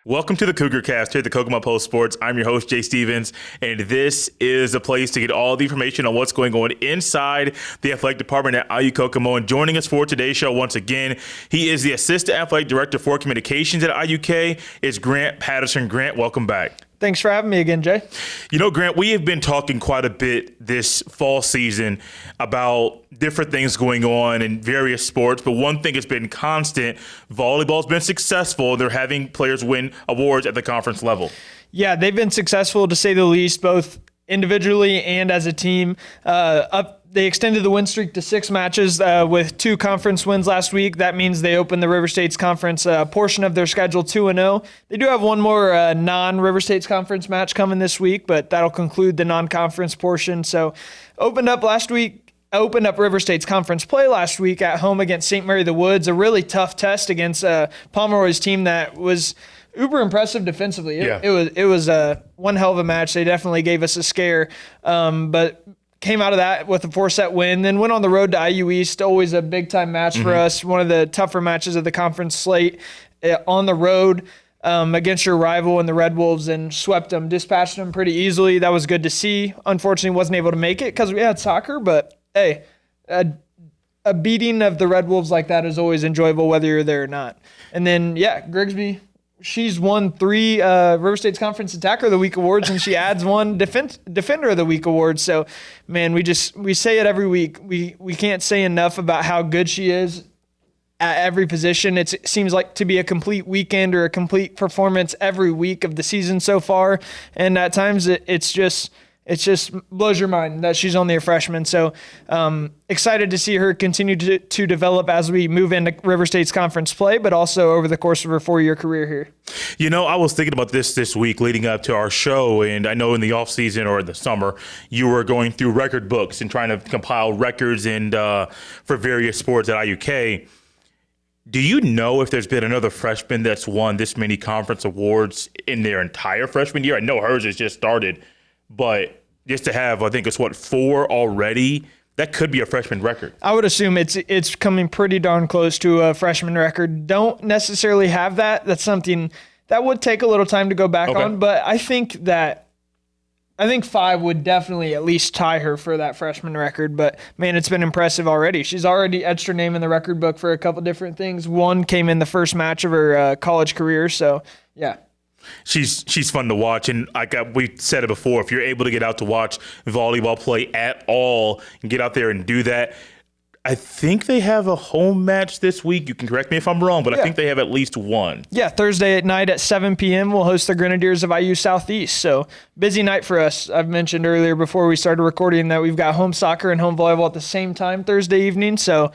Welcome to the Cougar Cast here at the Kokomo Post Sports. I'm your host, Jay Stevens, and this is a place to get all the information on what's going on inside the athletic department at IU Kokomo. And joining us for today's show once again, he is the Assistant Athletic Director for Communications at IUK. It's Grant Patterson. Grant, welcome back. Thanks for having me again, Jay. You know, Grant, we have been talking quite a bit this fall season about different things going on in various sports, but one thing has been constant. Volleyball's been successful. They're having players win awards at the conference level. Yeah, they've been successful, to say the least, both individually and as a team. They extended the win streak to 6 matches with 2 conference wins last week. That means they opened the River States Conference portion of their schedule 2-0. They do have one more non-River States Conference match coming this week, but that'll conclude the non-conference portion. So opened up River States Conference play last week at home against St. Mary the Woods, a really tough test against Pomeroy's team that was uber impressive defensively. It was one hell of a match. They definitely gave us a scare, but came out of that with a 4-set win, then went on the road to IU East, always a big-time match for us, one of the tougher matches of the conference slate, on the road against your rival in the Red Wolves, and swept them, dispatched them pretty easily. That was good to see. Unfortunately, wasn't able to make it because we had soccer, but hey, a beating of the Red Wolves like that is always enjoyable whether you're there or not. And then, Grigsby, she's won 3 River States Conference Attacker of the Week awards, and she adds 1 Defender of the Week award. So, man, we say it every week. We can't say enough about how good she is at every position. It seems like to be a complete weekend or a complete performance every week of the season so far. And at times it just blows your mind that she's only a freshman. So excited to see her continue to develop as we move into River States Conference play, but also over the course of her 4-year career here. You know, I was thinking about this week leading up to our show, and I know in the offseason or in the summer, you were going through record books and trying to compile records and for various sports at IUK. Do you know if there's been another freshman that's won this many conference awards in their entire freshman year? I know hers has just started, but just to have, I think it's 4 already, that could be a freshman record. I would assume it's coming pretty darn close to a freshman record. Don't necessarily have that. That's something that would take a little time to go back on, but I think 5 would definitely at least tie her for that freshman record. But, man, it's been impressive already. She's already etched her name in the record book for a couple different things. 1 came in the first match of her college career, so, yeah. She's fun to watch, and we said it before, if you're able to get out to watch volleyball play at all and get out there and do that, I think they have a home match this week. You can correct me if I'm wrong, but I think they have at least 1. Yeah, Thursday at night at 7 p.m. we'll host the Grenadiers of IU Southeast. So busy night for us. I've mentioned earlier before we started recording that we've got home soccer and home volleyball at the same time Thursday evening. So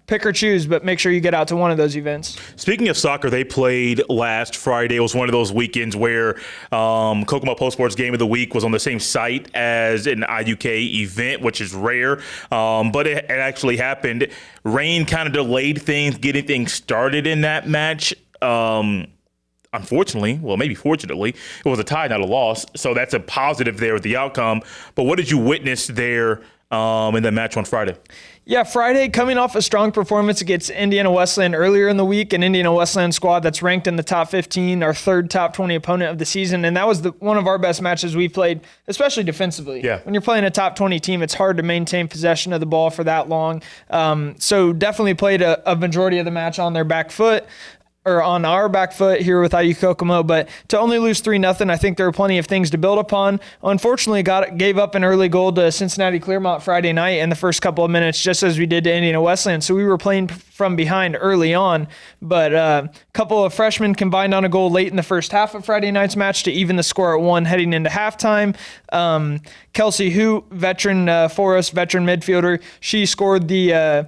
pick or choose, but make sure you get out to one of those events. Speaking of soccer, they played last Friday. It was one of those weekends where Kokomo Post Sports Game of the Week was on the same site as an IUK event, which is rare, but it actually happened. Rain kind of delayed things, getting things started in that match. Unfortunately, well, maybe fortunately, it was a tie, not a loss. So that's a positive there with the outcome. But what did you witness there in that match on Friday? Yeah, Friday, coming off a strong performance against Indiana Wesleyan earlier in the week, an Indiana Wesleyan squad that's ranked in the top 15, our 3rd top 20 opponent of the season, and that was one of our best matches we played, especially defensively. Yeah. When you're playing a top 20 team, it's hard to maintain possession of the ball for that long. So definitely played a majority of the match on their back foot, or on our back foot here with IU Kokomo, but to only lose 3-0, I think there were plenty of things to build upon. Unfortunately, gave up an early goal to Cincinnati Clearmont Friday night in the first couple of minutes, just as we did to Indiana Wesleyan. So we were playing from behind early on, but a couple of freshmen combined on a goal late in the first half of Friday night's match to even the score at 1 heading into halftime. Kelsey Hu, veteran for us, veteran midfielder, she scored the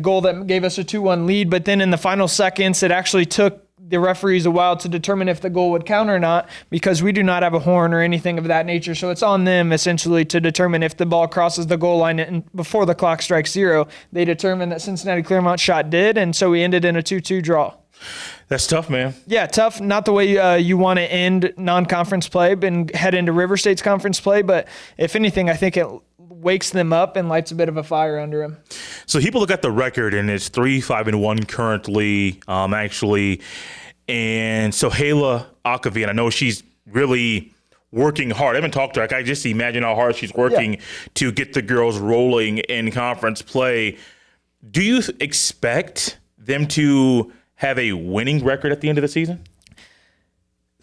goal that gave us a 2-1 lead, but then in the final seconds, it actually took the referees a while to determine if the goal would count or not, because we do not have a horn or anything of that nature. So it's on them essentially to determine if the ball crosses the goal line and before the clock strikes 0. They determined that Cincinnati Clearmont shot did, and so we ended in a 2-2 draw. That's tough, man. Yeah, tough. Not the way you want to end non-conference play and head into River State's conference play, but if anything, I think it wakes them up and lights a bit of a fire under them. So people look at the record, and it's 3-5-1 currently. Actually, And so Hayla Akavi, and I know she's really working hard. I haven't talked to her. I can just imagine how hard she's working to get the girls rolling in conference play. Do you expect them to have a winning record at the end of the season?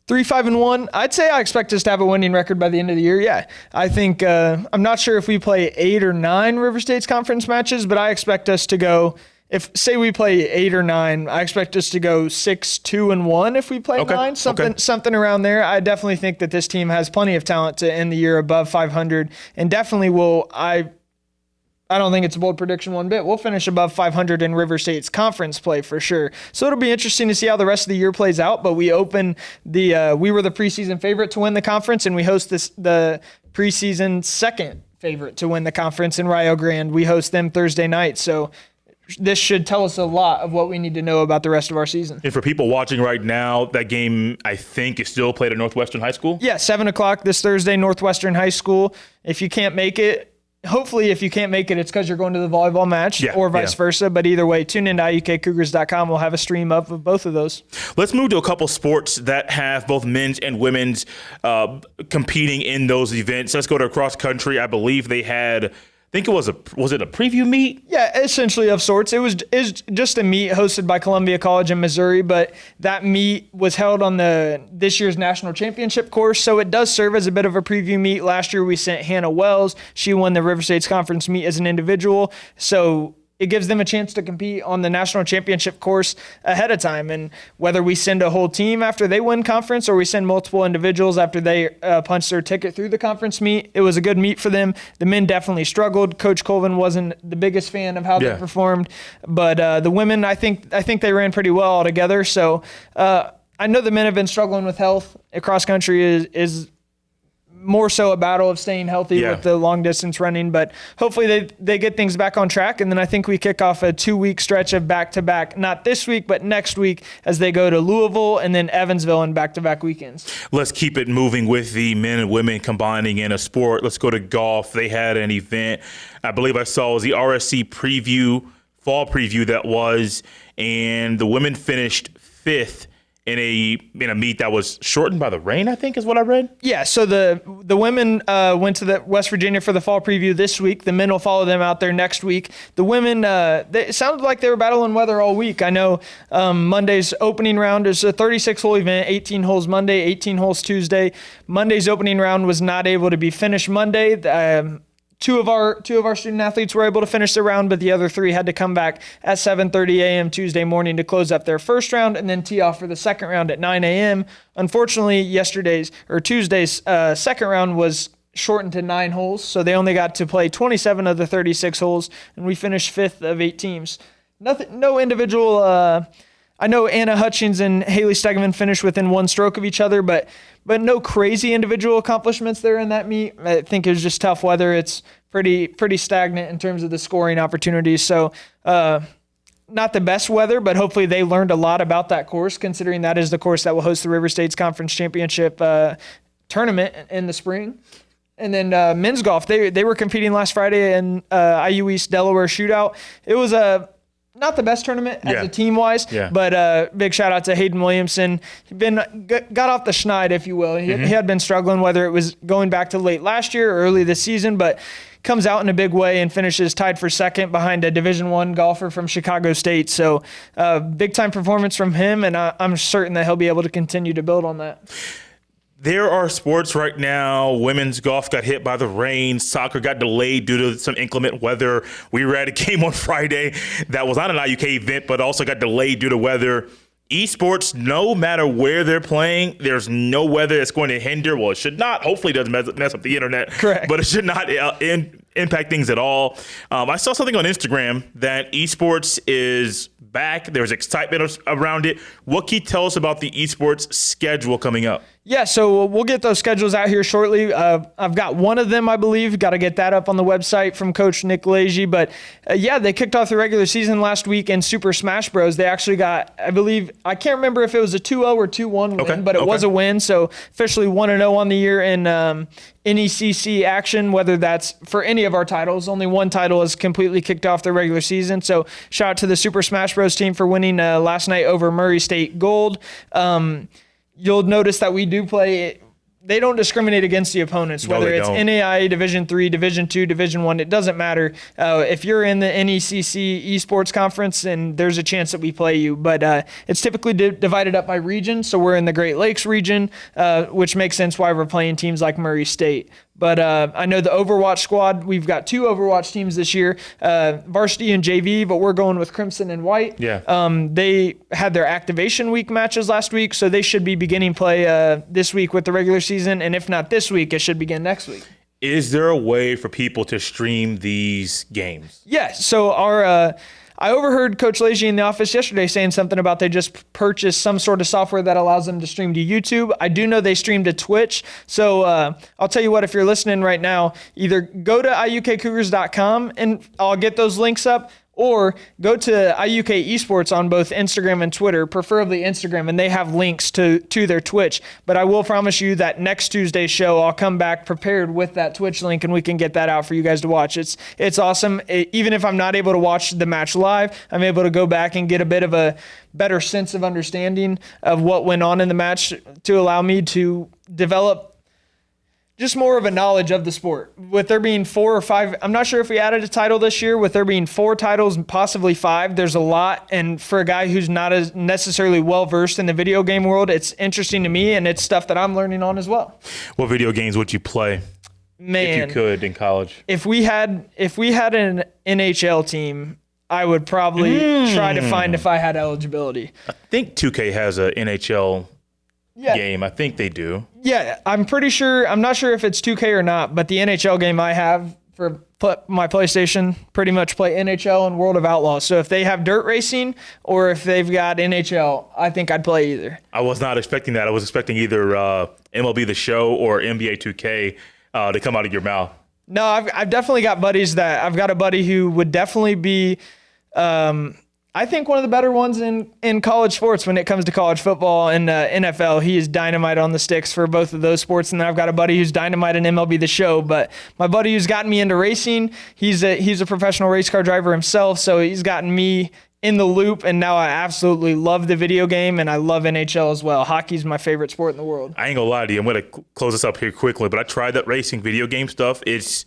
3-5-1. I'd say I expect us to have a winning record by the end of the year. Yeah, I think I'm not sure if we play 8 or 9 River State's conference matches, but I expect us to go. If say we play 8 or 9, I expect us to go 6-2-1 if we play 9, something around there. I definitely think that this team has plenty of talent to end the year above 500, and definitely will. I don't think it's a bold prediction one bit. We'll finish above 500 in River State's conference play for sure. So it'll be interesting to see how the rest of the year plays out. But we open we were the preseason favorite to win the conference, and we host the preseason second favorite to win the conference in Rio Grande. We host them Thursday night. So this should tell us a lot of what we need to know about the rest of our season. And for people watching right now, that game, I think, is still played at Northwestern High School? Yeah, 7 o'clock this Thursday, Northwestern High School. If you can't make it, hopefully, if you can't make it, it's because you're going to the volleyball match or vice versa. But either way, tune in to IUKCougars.com. We'll have a stream up of both of those. Let's move to a couple sports that have both men's and women's competing in those events. Let's go to cross country. I believe they had, I think it was it a preview meet? Yeah, essentially of sorts. It was just a meet hosted by Columbia College in Missouri, but that meet was held on this year's national championship course, so it does serve as a bit of a preview meet. Last year we sent Hannah Wells. She won the River State's conference meet as an individual, so it gives them a chance to compete on the national championship course ahead of time. And whether we send a whole team after they win conference or we send multiple individuals after they punch their ticket through the conference meet, it was a good meet for them. The men definitely struggled. Coach Colvin wasn't the biggest fan of how they performed, but the women, I think they ran pretty well altogether. So I know the men have been struggling with health. Cross country is more so a battle of staying healthy with the long distance running, but hopefully they get things back on track. And then I think we kick off a 2-week stretch of back-to-back, not this week, but next week as they go to Louisville and then Evansville in back-to-back weekends. Let's keep it moving with the men and women combining in a sport. Let's go to golf. They had an event, I believe I saw, it was the RSC preview, fall preview that was, and the women finished 5th in a meet that was shortened by the rain, I think is what I read. Yeah, so the women went to the West Virginia for the fall preview this week. The men will follow them out there next week. The women, it sounded like they were battling weather all week. I know Monday's opening round is a 36-hole event, 18 holes Monday, 18 holes Tuesday. Monday's opening round was not able to be finished Monday. Two of our student athletes were able to finish the round, but the other 3 had to come back at 7:30 a.m. Tuesday morning to close up their first round and then tee off for the second round at 9 a.m. Unfortunately, Tuesday's second round was shortened to 9 holes, so they only got to play 27 of the 36 holes, and we finished 5th of 8 teams. No individual. I know Anna Hutchings and Haley Stegman finished within 1 stroke of each other, but no crazy individual accomplishments there in that meet. I think it was just tough weather. It's pretty stagnant in terms of the scoring opportunities. So not the best weather, but hopefully they learned a lot about that course, considering that is the course that will host the River State's Conference Championship tournament in the spring. And then men's golf, they were competing last Friday in IU East Delaware Shootout. It was not the best tournament as a team-wise, but big shout-out to Hayden Williamson. He got off the schneid, if you will. He had been struggling, whether it was going back to late last year or early this season, but comes out in a big way and finishes tied for second behind a Division I golfer from Chicago State. So big-time performance from him, and I'm certain that he'll be able to continue to build on that. There are sports right now. Women's golf got hit by the rain. Soccer got delayed due to some inclement weather. We were at a game on Friday that was not an IUK event, but also got delayed due to weather. Esports, no matter where they're playing, there's no weather that's going to hinder. Well, it should not. Hopefully it doesn't mess up the internet. Correct. But it should not impact things at all. I saw something on Instagram that esports is back. There's excitement around it. What can you tell us about the esports schedule coming up? Yeah, so we'll get those schedules out here shortly. I've got one of them, I believe. Got to get that up on the website from Coach Nick Leahy. But yeah, they kicked off the regular season last week in Super Smash Bros. They actually got, I believe, I can't remember if it was a 2-0 or 2-1 win, but it was a win. So officially 1-0 on the year in NECC action, whether that's for any of our titles. Only one title is completely kicked off the regular season. So shout out to the Super Smash Bros. Team for winning last night over Murray State Gold. You'll notice that we do play. They don't discriminate against the opponents, whether it's NAIA, Division III, Division II, Division I. It doesn't matter. If you're in the NECC Esports Conference, and there's a chance that we play you. But it's typically divided up by region. So we're in the Great Lakes region, which makes sense why we're playing teams like Murray State. But I know the Overwatch squad, we've got 2 Overwatch teams this year, varsity and JV, but we're going with Crimson and White. Yeah. They had their activation week matches last week, so they should be beginning play this week with the regular season. And if not this week, it should begin next week. Is there a way for people to stream these games? Yeah, so I overheard Coach Leahy in the office yesterday saying something about they just purchased some sort of software that allows them to stream to YouTube. I do know they stream to Twitch. So I'll tell you what, if you're listening right now, either go to iukcougars.com and I'll get those links up, or go to IUK Esports on both Instagram and Twitter, preferably Instagram, and they have links to their Twitch. But I will promise you that next Tuesday's show, I'll come back prepared with that Twitch link, and we can get that out for you guys to watch. It's awesome. Even if I'm not able to watch the match live, I'm able to go back and get a bit of a better sense of understanding of what went on in the match to allow me to develop just more of a knowledge of the sport. With there being 4 or 5, I'm not sure if we added a title this year, with there being 4 titles and possibly 5, there's a lot. And for a guy who's not as necessarily well-versed in the video game world, it's interesting to me, and it's stuff that I'm learning on as well. What video games would you play? Man, if you could in college? If we had an NHL team, I would probably try to find if I had eligibility. I think 2K has a NHL game. I think they do. Yeah, I'm pretty sure. I'm not sure if it's 2K or not, but the NHL game I have for my PlayStation pretty much play NHL and World of Outlaws. So if they have dirt racing or if they've got NHL, I think I'd play either. I was not expecting that. I was expecting either MLB The Show or NBA 2K to come out of your mouth. No, I've definitely got buddies I've got a buddy who would definitely be I think one of the better ones in college sports when it comes to college football and NFL. He is dynamite on the sticks for both of those sports. And then I've got a buddy who's dynamite in MLB The Show. But my buddy who's gotten me into racing, he's a professional race car driver himself. So he's gotten me in the loop. And now I absolutely love the video game, and I love NHL as well. Hockey's my favorite sport in the world. I ain't gonna lie to you. I'm gonna close this up here quickly, but I tried that racing video game stuff. It's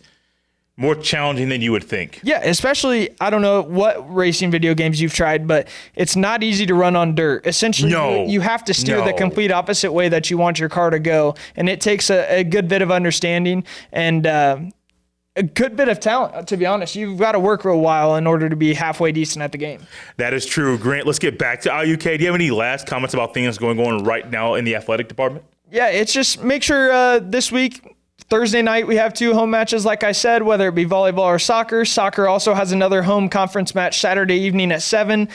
more challenging than you would think. Yeah, especially, I don't know what racing video games you've tried, but it's not easy to run on dirt. Essentially, you have to steer the complete opposite way that you want your car to go, and it takes a good bit of understanding and a good bit of talent, to be honest. You've got to work real while in order to be halfway decent at the game. That is true. Grant, let's get back to IUK. Do you have any last comments about things going on right now in the athletic department? Yeah, it's just make sure this week, Thursday night, we have 2 home matches, like I said, whether it be volleyball or soccer. Soccer also has another home conference match Saturday evening at 7.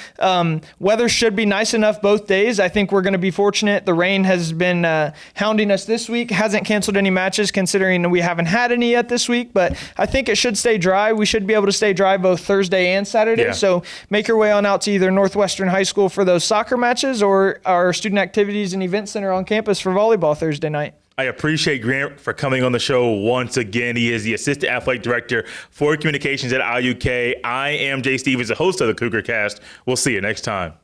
Weather should be nice enough both days. I think we're going to be fortunate. The rain has been hounding us this week. Hasn't canceled any matches considering we haven't had any yet this week, but I think it should stay dry. We should be able to stay dry both Thursday and Saturday. Yeah. So make your way on out to either Northwestern High School for those soccer matches or our Student Activities and Event Center on campus for volleyball Thursday night. I appreciate Grant for coming on the show once again. He is the Assistant Athletic Director for Communications at IUK. I am Jay Stevens, the host of the Cougar Cast. We'll see you next time.